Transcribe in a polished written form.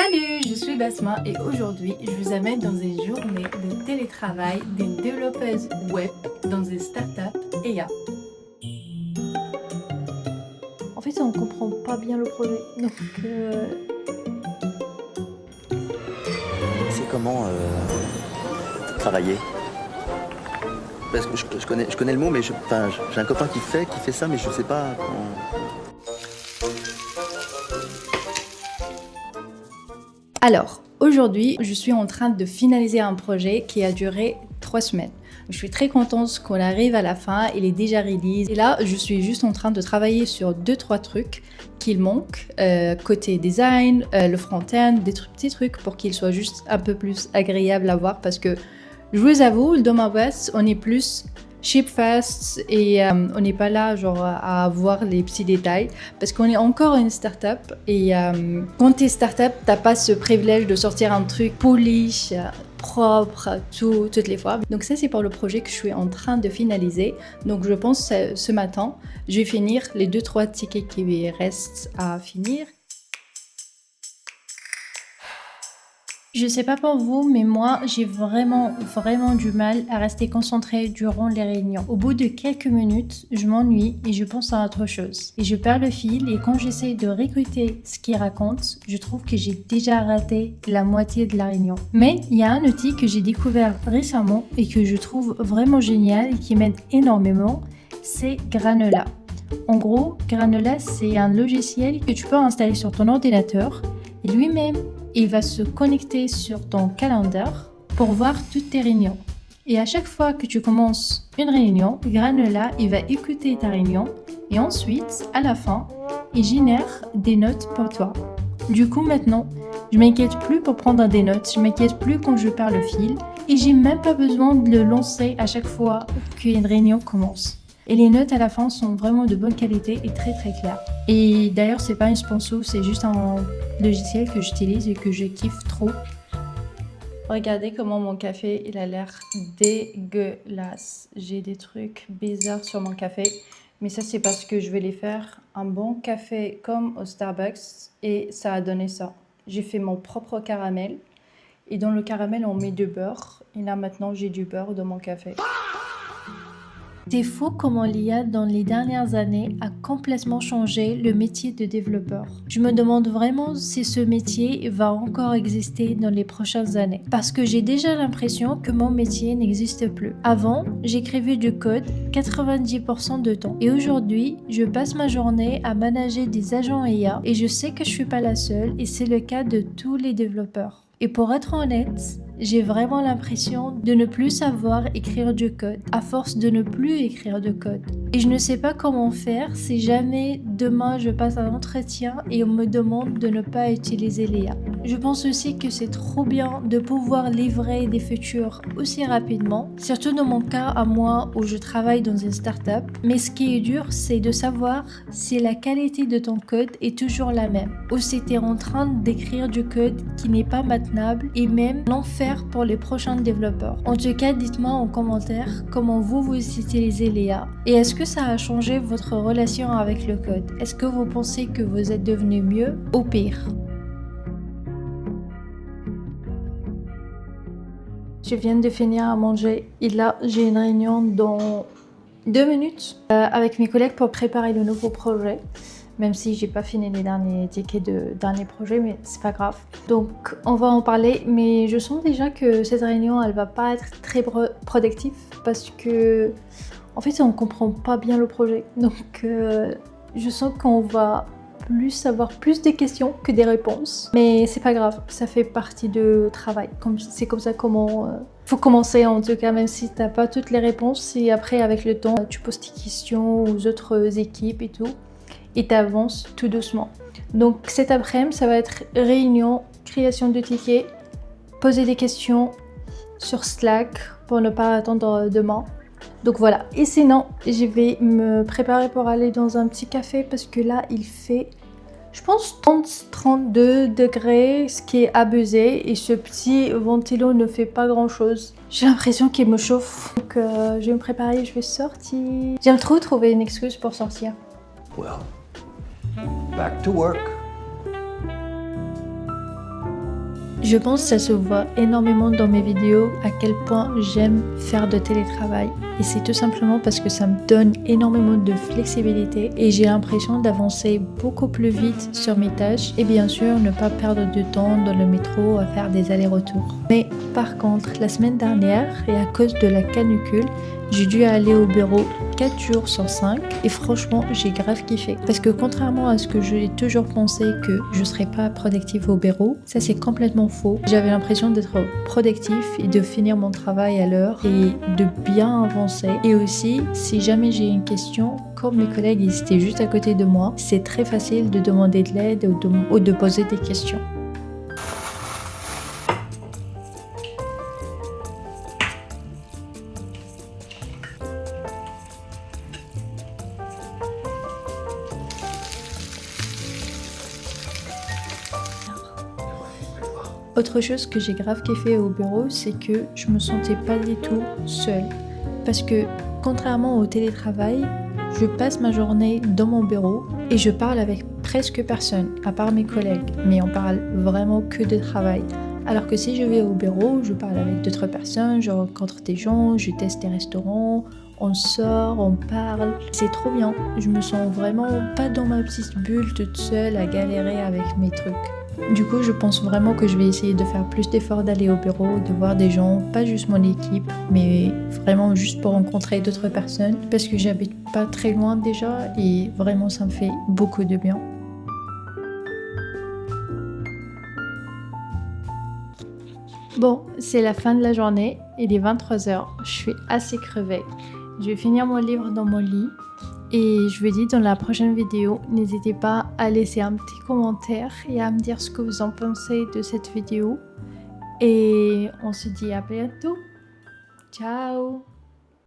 Salut, je suis Basma et aujourd'hui je vous amène dans une journée de télétravail d'une développeuse web dans une startup EA. En fait, on comprend pas bien le projet, donc C'est comment travailler? Parce que je connais le mot, mais j'ai un copain qui fait ça, mais je sais pas comment. Alors, aujourd'hui, je suis en train de finaliser un projet qui a duré 3 semaines. Je suis très contente qu'on arrive à la fin, il est déjà release. Et là, je suis juste en train de travailler sur 2-3 trucs qu'il manque, côté design, le front-end, des petits trucs pour qu'il soit juste un peu plus agréable à voir parce que, je vous avoue, dans ma boîte, on est plus ship fast et on n'est pas là genre à voir les petits détails parce qu'on est encore une start-up et quand t'es start-up, t'as pas ce privilège de sortir un truc poli, propre, toutes les fois. Donc ça c'est pour le projet que je suis en train de finaliser. Donc je pense ce matin, je vais finir les 2-3 tickets qui restent à finir. Je sais pas pour vous, mais moi, j'ai vraiment du mal à rester concentrée durant les réunions. Au bout de quelques minutes, je m'ennuie et je pense à autre chose. Et je perds le fil et quand j'essaye de réécouter ce qu'il raconte, je trouve que j'ai déjà raté la moitié de la réunion. Mais il y a un outil que j'ai découvert récemment et que je trouve vraiment génial et qui m'aide énormément, c'est Granola. En gros, Granola, c'est un logiciel que tu peux installer sur ton ordinateur et lui-même, il va se connecter sur ton calendrier pour voir toutes tes réunions. Et à chaque fois que tu commences une réunion, Granola, il va écouter ta réunion et ensuite, à la fin, il génère des notes pour toi. Du coup, maintenant, je m'inquiète plus pour prendre des notes, je m'inquiète plus quand je perds le fil et j'ai même pas besoin de le lancer à chaque fois qu'une réunion commence. Et les notes à la fin sont vraiment de bonne qualité et très claires. Et d'ailleurs, c'est pas une sponsor, c'est juste un logiciel que j'utilise et que je kiffe trop. Regardez comment mon café, il a l'air dégueulasse. J'ai des trucs bizarres sur mon café. Mais ça, c'est parce que je vais les faire un bon café comme au Starbucks. Et ça a donné ça. J'ai fait mon propre caramel. Et dans le caramel, on met du beurre. Et là, maintenant, j'ai du beurre dans mon café. C'est fou comment l'IA dans les dernières années a complètement changé le métier de développeur. Je me demande vraiment si ce métier va encore exister dans les prochaines années. Parce que j'ai déjà l'impression que mon métier n'existe plus. Avant, j'écrivais du code 90% de temps. Et aujourd'hui, je passe ma journée à manager des agents IA et je sais que je suis pas la seule et c'est le cas de tous les développeurs. Et pour être honnête, j'ai vraiment l'impression de ne plus savoir écrire du code, à force de ne plus écrire de code. Et je ne sais pas comment faire si jamais demain je passe un entretien et on me demande de ne pas utiliser l'IA. Je pense aussi que c'est trop bien de pouvoir livrer des features aussi rapidement, surtout dans mon cas à moi où je travaille dans une startup. Mais ce qui est dur, c'est de savoir si la qualité de ton code est toujours la même, ou si tu es en train d'écrire du code qui n'est pas maintenable et même l'enfer pour les prochains développeurs. En tout cas, dites-moi en commentaire comment vous utilisez l'IA et est-ce que ça a changé votre relation avec le code? Est-ce que vous pensez que vous êtes devenu mieux ou pire? Je viens de finir à manger et là j'ai une réunion dans 2 minutes avec mes collègues pour préparer le nouveau projet. Même si j'ai pas fini les derniers tickets de dernier projet, mais c'est pas grave. Donc on va en parler, mais je sens déjà que cette réunion elle va pas être très productive parce que en fait on comprend pas bien le projet. Donc je sens qu'on va avoir plus de questions que des réponses, mais c'est pas grave, ça fait partie du travail. C'est comme ça comment faut commencer en tout cas, même si t'as pas toutes les réponses. Et après avec le temps, tu poses tes questions aux autres équipes et tout. Et t'avances tout doucement. Donc cet après-midi, ça va être réunion, création de tickets, poser des questions sur Slack pour ne pas attendre demain. Donc voilà. Et sinon, je vais me préparer pour aller dans un petit café parce que là, il fait, je pense, 30-32 degrés, ce qui est abusé. Et ce petit ventilo ne fait pas grand-chose. J'ai l'impression qu'il me chauffe. Donc je vais me préparer, je vais sortir. J'aime trop trouver une excuse pour sortir. Well, back to work. Je pense que ça se voit énormément dans mes vidéos à quel point j'aime faire de télétravail. Et c'est tout simplement parce que ça me donne énormément de flexibilité et j'ai l'impression d'avancer beaucoup plus vite sur mes tâches et bien sûr ne pas perdre de temps dans le métro à faire des allers-retours. Mais par contre, la semaine dernière et à cause de la canicule, j'ai dû aller au bureau 4 jours sur 5 et franchement j'ai grave kiffé. Parce que contrairement à ce que j'ai toujours pensé que je serais pas productive au bureau, ça c'est complètement faux. J'avais l'impression d'être productif et de finir mon travail à l'heure et de bien avancer. Et aussi, si jamais j'ai une question, comme mes collègues ils étaient juste à côté de moi, c'est très facile de demander de l'aide ou de poser des questions. Autre chose que j'ai grave kiffé au bureau, c'est que je me sentais pas du tout seule. Parce que contrairement au télétravail, je passe ma journée dans mon bureau et je parle avec presque personne, à part mes collègues. Mais on parle vraiment que de travail. Alors que si je vais au bureau, je parle avec d'autres personnes, je rencontre des gens, je teste des restaurants, on sort, on parle. C'est trop bien. Je me sens vraiment pas dans ma petite bulle toute seule à galérer avec mes trucs. Du coup, je pense vraiment que je vais essayer de faire plus d'efforts d'aller au bureau, de voir des gens, pas juste mon équipe, mais vraiment juste pour rencontrer d'autres personnes, parce que j'habite pas très loin déjà et vraiment ça me fait beaucoup de bien. Bon, c'est la fin de la journée, il est 23h, je suis assez crevée. Je vais finir mon livre dans mon lit. Et je vous dis dans la prochaine vidéo, n'hésitez pas à laisser un petit commentaire et à me dire ce que vous en pensez de cette vidéo. Et on se dit à bientôt. Ciao!